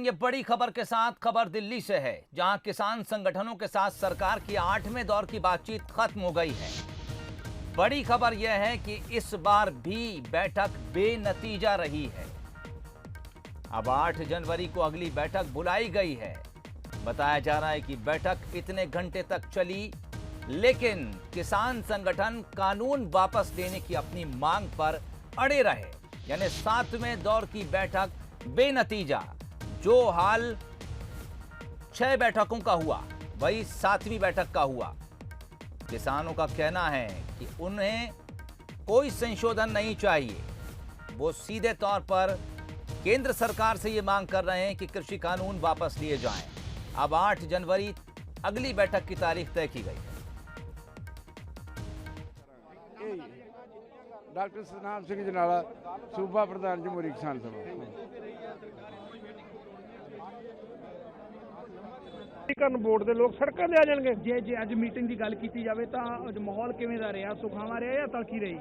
ये बड़ी खबर के साथ खबर दिल्ली से है, जहां किसान संगठनों के साथ सरकार की 8वें दौर की बातचीत खत्म हो गई है। बड़ी खबर यह है कि इस बार भी बैठक बेनतीजा रही है। अब 8 जनवरी को अगली बैठक बुलाई गई है। बताया जा रहा है कि बैठक इतने घंटे तक चली, लेकिन किसान संगठन कानून वापस लेने की अपनी मांग पर अड़े रहे। यानी 7वें दौर की बैठक बेनतीजा। जो हाल 6 बैठकों का हुआ, वही 7वीं बैठक का हुआ। किसानों का कहना है कि उन्हें कोई संशोधन नहीं चाहिए। वो सीधे तौर पर केंद्र सरकार से ये मांग कर रहे हैं कि कृषि कानून वापस लिए जाएं। अब 8 जनवरी अगली बैठक की तारीख तय की गई है। डॉक्टर सतनाम सिंह जनाला, सूबा प्रधान जमहूरी किसान सभा। बोर्ड ਦੇ ਲੋਕ ਸੜਕਾਂ ਤੇ ਆ ਜਾਣਗੇ। ਜੇ ਅੱਜ ਮੀਟਿੰਗ ਦੀ ਗੱਲ ਕੀਤੀ ਜਾਵੇ ਤਾਂ ਮਾਹੌਲ ਕਿਵੇਂ ਦਾ ਰਿਹਾ, ਸੁਖਾਵਾਂ ਰਿਹਾ ਜਾਂ ਤਲਖੀ ਰਹੀ?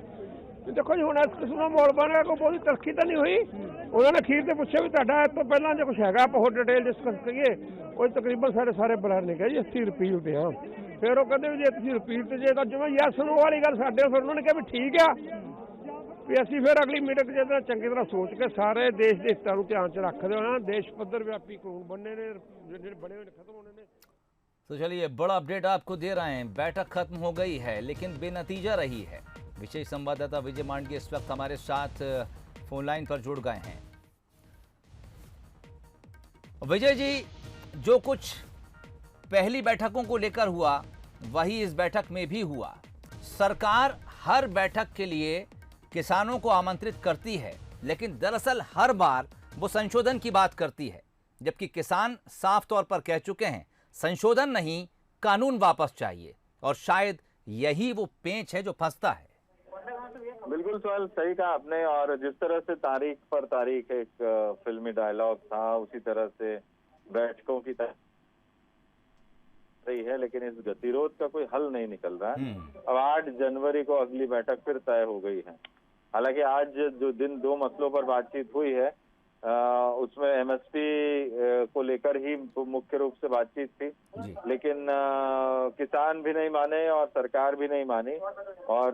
ਦੇਖੋ ਜੀ, ਹੁਣ ਇਸ ਕਿਸਮ ਦਾ ਮਾਹੌਲ ਬਣ ਰਿਹਾ, ਕੋਈ ਬਹੁਤੀ ਤਲਖੀ ਤਾਂ ਨਹੀਂ ਹੋਈ। ਉਹਨਾਂ ਨੇ ਅਖੀਰ ਤੇ ਪੁੱਛਿਆ ਵੀ ਤੁਹਾਡਾ ਇਸ ਤੋਂ ਪਹਿਲਾਂ ਜੇ ਕੁਝ ਹੈਗਾ ਆਪਾਂ ਹੋਰ ਡਿਟੇਲ ਡਿਸਕਸ ਕਰੀਏ। ਉਹ ਤਕਰੀਬਨ ਸਾਰੇ ਬਰਾਰ ਨੇ ਕਿਹਾ ਜੀ 80 ਰਿਪੀਲ ਤੇ ਆ। ਫਿਰ ਉਹ ਕਹਿੰਦੇ ਵੀ ਜੇ ਤੁਸੀਂ ਰਿਪੀਲ ਤੇ ਜੇ ਤਾਂ ਜਿਵੇਂ ਯੈਸ ਨੋ ਵਾਲੀ ਗੱਲ ਸਾਡੇ, ਫਿਰ ਉਹਨਾਂ ਨੇ ਕਿਹਾ ਵੀ ਠੀਕ ਆ ਵੀ ਅਸੀਂ ਫਿਰ ਅਗਲੀ ਮੀਟਿੰਗ ਜਿਹਦਾ ਚੰਗੀ ਤਰ੍ਹਾਂ ਸੋਚ ਕੇ ਸਾਰੇ ਦੇਸ਼ ਦੇ ਹਿੱਤਾਂ ਨੂੰ ਧਿਆਨ 'ਚ ਰੱਖਦੇ ਹੋਣਾ ਦੇਸ਼ ਪੱਧਰ ਵਿਆਪੀ ਕਾਨੂੰਨ बनने ने ਜਿਹੜੇ बने हुए खत्म होने ने। तो चलिए, बड़ा अपडेट आपको दे रहे हैं। बैठक खत्म हो गई है, लेकिन बेनतीजा रही है। विशेष संवाददाता विजय मांडगे इस वक्त हमारे साथ फोन लाइन पर जुड़ गए हैं। विजय जी, जो कुछ पहली बैठकों को लेकर हुआ, वही इस बैठक में भी हुआ। सरकार हर बैठक के लिए किसानों को आमंत्रित करती है, लेकिन दरअसल हर बार वो संशोधन की बात करती है, जबकि किसान साफ तौर पर कह चुके हैं संशोधन नहीं, कानून वापस चाहिए। और शायद यही वो पेंच है जो फंसता है। बिल्कुल सवाल सही कहा आपने। और जिस तरह से तारीख पर तारीख एक फिल्मी डायलॉग था, उसी तरह से बैठकों की रही है, लेकिन इस गतिरोध का कोई हल नहीं निकल रहा है। अब 8 जनवरी को अगली बैठक फिर तय हो गई है। हालांकि आज जो दिन 2 मसलों पर बातचीत हुई है, उसमें एमएसपी को लेकर ही मुख्य रूप से बातचीत थी, लेकिन किसान भी नहीं माने और सरकार भी नहीं मानी। और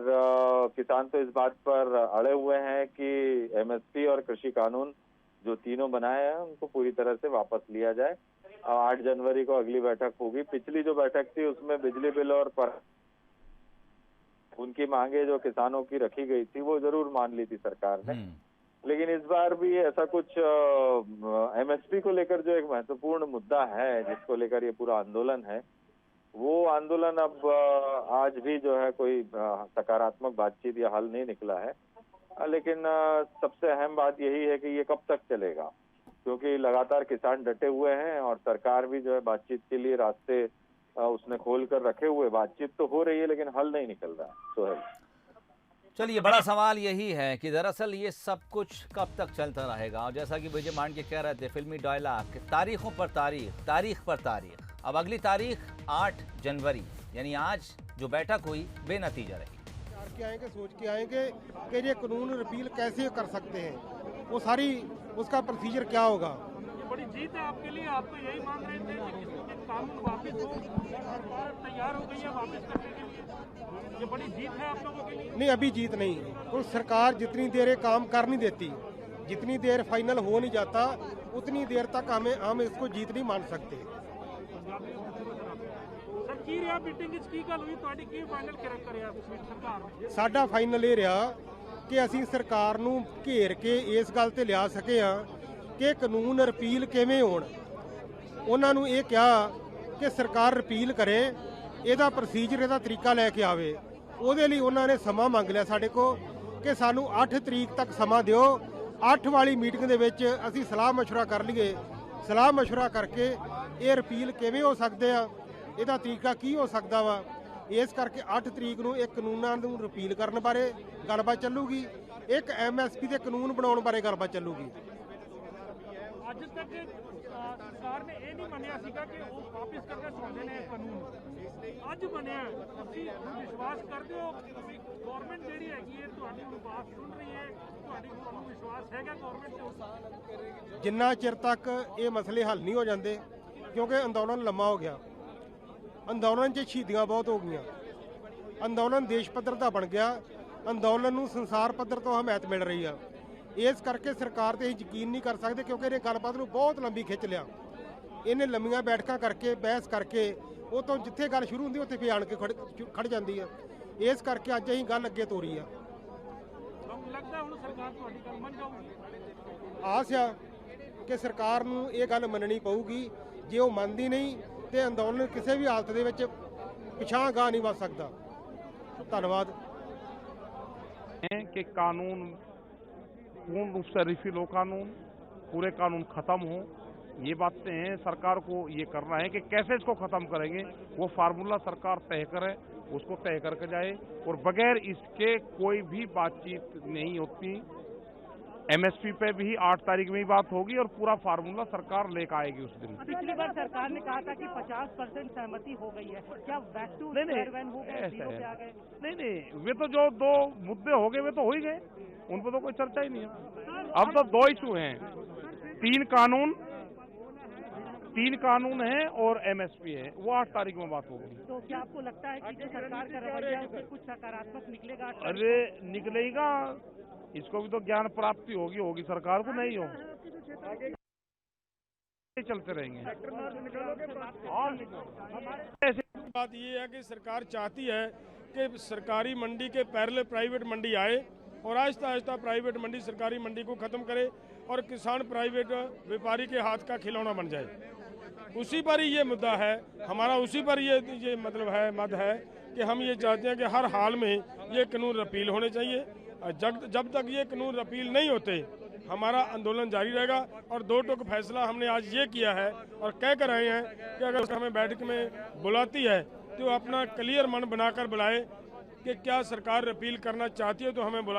किसान तो इस बात पर अड़े हुए हैं कि एमएसपी और कृषि कानून जो तीनों बनाए हैं उनको पूरी तरह से वापस लिया जाए। 8 जनवरी को अगली बैठक होगी। पिछली जो बैठक थी उसमें बिजली बिल और उनकी मांगे जो किसानों की रखी गई थी वो जरूर मान ली थी सरकार ने, लेकिन इस बार भी ऐसा कुछ एमएसपी को लेकर जो एक महत्वपूर्ण मुद्दा है, जिसको लेकर ये पूरा आंदोलन है, वो आंदोलन अब आज भी जो है कोई सकारात्मक बातचीत या हल नहीं निकला है। लेकिन सबसे अहम बात यही है कि ये कब तक चलेगा, क्योंकि लगातार किसान डटे हुए हैं और सरकार भी जो है बातचीत के लिए रास्ते उसने खोल कर रखे हुए। बातचीत तो हो रही है, लेकिन हल नहीं निकल रहा है। सोहेल, चलिए, बड़ा सवाल यही है कि दरअसल ये सब कुछ कब तक चलता रहेगा। और जैसा कि विजय मांडगे कह रहे थे, फिल्मी डायलॉग, तारीखों पर तारीख, तारीख पर तारीख। अब अगली तारीख 8 जनवरी, यानी आज जो बैठक हुई बेनतीजा रही। के आएंगे, सोच के आएंगे कि ये कानून रिपील कैसे कर सकते हैं, वो सारी उसका प्रोसीजर क्या होगा। बड़ी जीत है आपके लिए। आप तो यही मान रहे थे कि कानून वापस हो, सरकार तैयार हो गई है वापस करने के लिए। ये बड़ी जीत है आप लोगों के लिए। नहीं, अभी जीत नहीं। तो सरकार जितनी देर ये काम कर नहीं देती, जितनी देर फाइनल हो नहीं जाता, उतनी देर तक हम इसको जीत नहीं मान सकते। साडा फाइनल ये रहा कि असीं सरकार नूं घेर के इस गल ते लिया सके कि कानून रिपील किवें होण। उन्हां नूं ये कहा कि सरकार रिपील करे, ਇਹਦਾ ਪ੍ਰੋਸੀਜਰ, ਇਹਦਾ ਤਰੀਕਾ ਲੈ ਕੇ ਆਵੇ। ਉਹਦੇ ਲਈ ਉਹਨਾਂ ਨੇ ਸਮਾਂ ਮੰਗ ਲਿਆ ਸਾਡੇ ਕੋਲ ਕਿ ਸਾਨੂੰ 8 ਤਰੀਕ ਤੱਕ ਸਮਾਂ ਦਿਓ। 8 ਵਾਲੀ ਮੀਟਿੰਗ ਦੇ ਵਿੱਚ ਅਸੀਂ ਸਲਾਹ ਮਸ਼ਵਰਾ ਕਰ ਲਈਏ। ਸਲਾਹ ਮਸ਼ਵਰਾ ਕਰਕੇ ਇਹ ਰਿਪੀਲ ਕਿਵੇਂ ਹੋ ਸਕਦੇ ਆ, ਇਹਦਾ ਤਰੀਕਾ ਕੀ ਹੋ ਸਕਦਾ ਵਾ। ਇਸ ਕਰਕੇ 8 ਤਰੀਕ ਨੂੰ ਇਹ ਕਾਨੂੰਨਾਂ ਨੂੰ ਰਿਪੀਲ ਕਰਨ ਬਾਰੇ ਗੱਲਬਾਤ ਚੱਲੂਗੀ। ਇੱਕ ਐਮਐਸਪੀ ਦੇ ਕਾਨੂੰਨ ਬਣਾਉਣ ਬਾਰੇ ਗੱਲਬਾਤ ਚੱਲੂਗੀ। ਅੱਜ ਤੱਕ ਸਰਕਾਰ ਨੇ ਇਹ ਨਹੀਂ ਮੰਨਿਆ ਸੀਗਾ ਕਿ ਉਹ ਵਾਪਿਸ ਕਰਨਾ ਚਾਹੁੰਦੇ ਨੇ ਕਾਨੂੰਨ। ਅੱਜ ਬਣਿਆ, ਤੁਸੀਂ ਵਿਸ਼ਵਾਸ ਕਰਦੇ ਹੋ ਗਵਰਨਮੈਂਟ ਜਿਹੜੀ ਹੈਗੀ ਹੈ ਤੁਹਾਡੀ ਹੁਣ ਬਾਤ ਸੁਣ ਰਹੀ ਹੈ, ਤੁਹਾਨੂੰ ਵਿਸ਼ਵਾਸ ਹੈਗਾ ਗਵਰਨਮੈਂਟ ਤੇ? ਜਿੰਨਾ ਚਿਰ ਤੱਕ ਇਹ ਮਸਲੇ ਹੱਲ ਨਹੀਂ ਹੋ ਜਾਂਦੇ, ਕਿਉਂਕਿ ਅੰਦੋਲਨ ਲੰਮਾ ਹੋ ਗਿਆ, ਅੰਦੋਲਨ 'ਚ ਸ਼ਹੀਦੀਆਂ ਬਹੁਤ ਹੋ ਗਈਆਂ, ਅੰਦੋਲਨ ਦੇਸ਼ ਪੱਧਰ ਦਾ ਬਣ ਗਿਆ, ਅੰਦੋਲਨ ਨੂੰ ਸੰਸਾਰ ਪੱਧਰ ਤੋਂ ਹਮਾਇਤ ਮਿਲ ਰਹੀ ਆ। ਇਸ ਕਰਕੇ ਸਰਕਾਰ ਤੇ ਅਸੀਂ ਯਕੀਨ ਨਹੀਂ ਕਰ ਸਕਦੇ, ਕਿਉਂਕਿ ਇਹਨੇ ਗੱਲਬਾਤ ਨੂੰ ਬਹੁਤ ਲੰਬੀ ਖਿੱਚ ਲਿਆ। ਇਹਨੇ ਲੰਮੀਆਂ ਬੈਠਕਾਂ ਕਰਕੇ, ਬਹਿਸ ਕਰਕੇ, ਉਹ ਤੋਂ ਜਿੱਥੇ ਗੱਲ ਸ਼ੁਰੂ ਹੁੰਦੀ ਉੱਥੇ ਫਿਰ ਆਣ ਕੇ ਖੜ ਜਾਂਦੀ ਆ। ਇਸ ਕਰਕੇ ਅੱਜ ਅਸੀਂ ਗੱਲ ਅੱਗੇ ਤੋਰੀ ਆ। ਤੁਹਾਨੂੰ ਲੱਗਦਾ ਹੁਣ ਸਰਕਾਰ ਤੁਹਾਡੀ ਗੱਲ ਮੰਨ ਜਾਊਗੀ? ਆਸ ਆ ਕਿ ਸਰਕਾਰ ਨੂੰ ਇਹ ਗੱਲ ਮੰਨਣੀ ਪਊਗੀ। ਜੇ ਉਹ ਮੰਨਦੀ ਨਹੀਂ ਤੇ ਅੰਦੋਲਨ ਕਿਸੇ ਵੀ ਹਾਲਤ ਦੇ ਵਿੱਚ ਪਿਛਾਂਹ ਗਾਹ ਨਹੀਂ ਵੱਧ ਸਕਦਾ। ਧੰਨਵਾਦ। कि कानून पूर्ण रूप से रिफिल हो, कानून पूरे कानून खत्म हो, ये बातें हैं। सरकार को ये करना है कि कैसे इसको खत्म करेंगे, वो फार्मूला सरकार तय करे, उसको तय करके जाए, और बगैर इसके कोई भी बातचीत नहीं होती। एमएसपी पे भी 8 तारीख में ही बात होगी और पूरा फार्मूला सरकार लेकर आएगी उस दिन। पिछली बार सरकार ने कहा था कि 50% सहमति हो गई है, क्या बैक टू नहीं, हो गए, जीरो पे आ गए? नहीं, वे तो जो 2 मुद्दे हो गए वे तो हो ही गए, उन पर तो कोई चर्चा ही नहीं है। अब तो 2 इशू हैं, 3 कानून है और एमएसपी है, वो 8 तारीख में बात होगी। तो क्या आपको लगता है कि जो सरकार का रवैया है उससे कुछ सकारात्मक निकलेगा? अरे निकलेगा, इसको भी तो ज्ञान प्राप्ति होगी सरकार को नहीं हो, चलते रहेंगे। ऐसी बात ये है कि सरकार चाहती है कि सरकारी मंडी के पैरेलल प्राइवेट मंडी आए और आहिस्ता आहिस्ता प्राइवेट मंडी सरकारी मंडी को खत्म करे और किसान प्राइवेट व्यापारी के हाथ का खिलौना बन जाए। उसी पर ही ये मुद्दा है हमारा, उसी पर ये मतलब है मत है कि हम ये चाहते हैं कि हर हाल में ये कानून रिपील होने चाहिए। जब तक ये कानून रिपील नहीं होते हमारा आंदोलन जारी रहेगा। और 2 टूक फैसला हमने आज ये किया है और कह कर रहे हैं कि अगर हमें बैठक में बुलाती है तो अपना क्लियर मन बनाकर बुलाए कि क्या सरकार रिपील करना चाहती है तो हमें बुलाए।